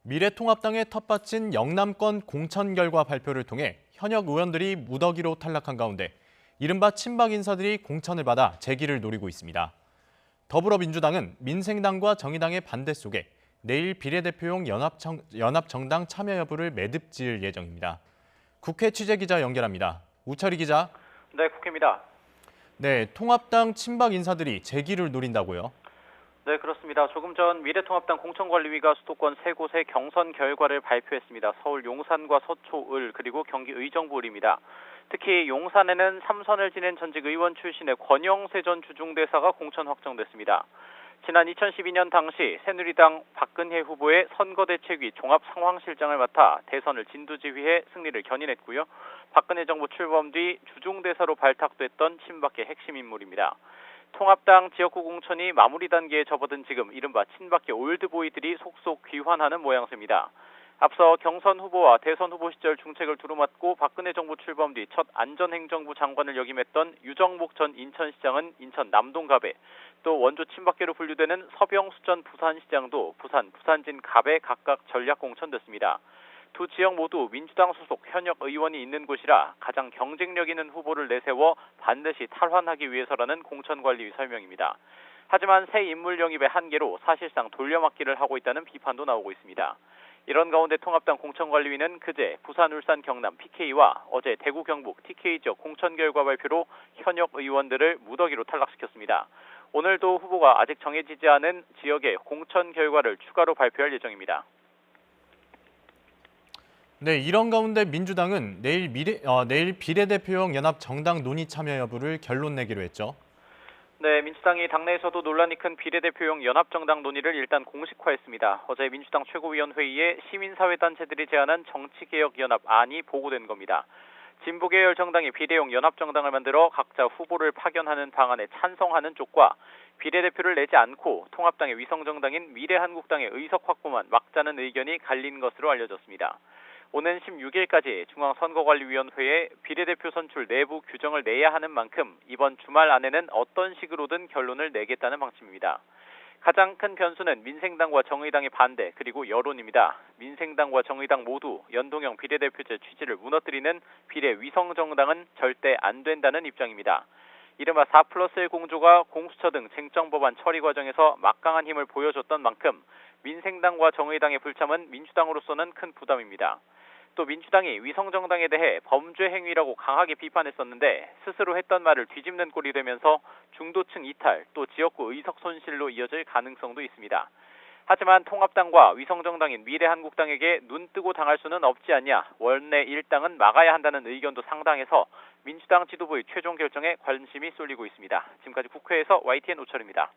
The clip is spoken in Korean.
미래통합당의 텃밭인 영남권 공천 결과 발표를 통해 현역 의원들이 무더기로 탈락한 가운데 이른바 친박 인사들이 공천을 받아 재기를 노리고 있습니다. 더불어민주당은 민생당과 정의당의 반대 속에 내일 비례대표용 연합정당 참여 여부를 매듭지을 예정입니다. 국회 취재기자 연결합니다. 우철희 기자. 네, 국회입니다. 네, 통합당 친박 인사들이 재기를 노린다고요? 네, 그렇습니다. 조금 전 미래통합당 공천관리위가 수도권 세 곳의 경선 결과를 발표했습니다. 서울 용산과 서초을 그리고 경기 의정부을입니다. 특히 용산에는 3선을 지낸 전직 의원 출신의 권영세 전 주중대사가 공천 확정됐습니다. 지난 2012년 당시 새누리당 박근혜 후보의 선거대책위 종합상황실장을 맡아 대선을 진두지휘해 승리를 견인했고요. 박근혜 정부 출범 뒤 주중대사로 발탁됐던 친박계 핵심 인물입니다. 통합당 지역구 공천이 마무리 단계에 접어든 지금 이른바 친박계 올드보이들이 속속 귀환하는 모양새입니다. 앞서 경선 후보와 대선 후보 시절 중책을 두루맡고 박근혜 정부 출범 뒤 첫 안전행정부 장관을 역임했던 유정목 전 인천시장은 인천 남동갑에, 또 원조 친박계로 분류되는 서병수 전 부산시장도 부산진 갑에 각각 전략 공천됐습니다. 두 지역 모두 민주당 소속 현역 의원이 있는 곳이라 가장 경쟁력 있는 후보를 내세워 반드시 탈환하기 위해서라는 공천관리위 설명입니다. 하지만 새 인물 영입의 한계로 사실상 돌려막기를 하고 있다는 비판도 나오고 있습니다. 이런 가운데 통합당 공천관리위는 그제 부산, 울산, 경남 PK와 어제 대구, 경북 TK 지역 공천 결과 발표로 현역 의원들을 무더기로 탈락시켰습니다. 오늘도 후보가 아직 정해지지 않은 지역의 공천 결과를 추가로 발표할 예정입니다. 네, 이런 가운데 민주당은 내일 비례대표용 연합정당 논의 참여 여부를 결론 내기로 했죠. 네, 민주당이 당내에서도 논란이 큰 비례대표용 연합정당 논의를 일단 공식화했습니다. 어제 민주당 최고위원회의에 시민사회단체들이 제안한 정치개혁연합안이 보고된 겁니다. 진보계열 정당이 비례용 연합정당을 만들어 각자 후보를 파견하는 방안에 찬성하는 쪽과 비례대표를 내지 않고 통합당의 위성정당인 미래한국당의 의석 확보만 막자는 의견이 갈린 것으로 알려졌습니다. 오는 16일까지 중앙선거관리위원회에 비례대표 선출 내부 규정을 내야 하는 만큼 이번 주말 안에는 어떤 식으로든 결론을 내겠다는 방침입니다. 가장 큰 변수는 민생당과 정의당의 반대 그리고 여론입니다. 민생당과 정의당 모두 연동형 비례대표제 취지를 무너뜨리는 비례 위성정당은 절대 안 된다는 입장입니다. 이른바 4+1 공조가 공수처 등 쟁점법안 처리 과정에서 막강한 힘을 보여줬던 만큼 민생당과 정의당의 불참은 민주당으로서는 큰 부담입니다. 또 민주당이 위성정당에 대해 범죄 행위라고 강하게 비판했었는데 스스로 했던 말을 뒤집는 꼴이 되면서 중도층 이탈 또 지역구 의석 손실로 이어질 가능성도 있습니다. 하지만 통합당과 위성정당인 미래한국당에게 눈 뜨고 당할 수는 없지 않냐, 원내 일당은 막아야 한다는 의견도 상당해서 민주당 지도부의 최종 결정에 관심이 쏠리고 있습니다. 지금까지 국회에서 YTN 오철입니다.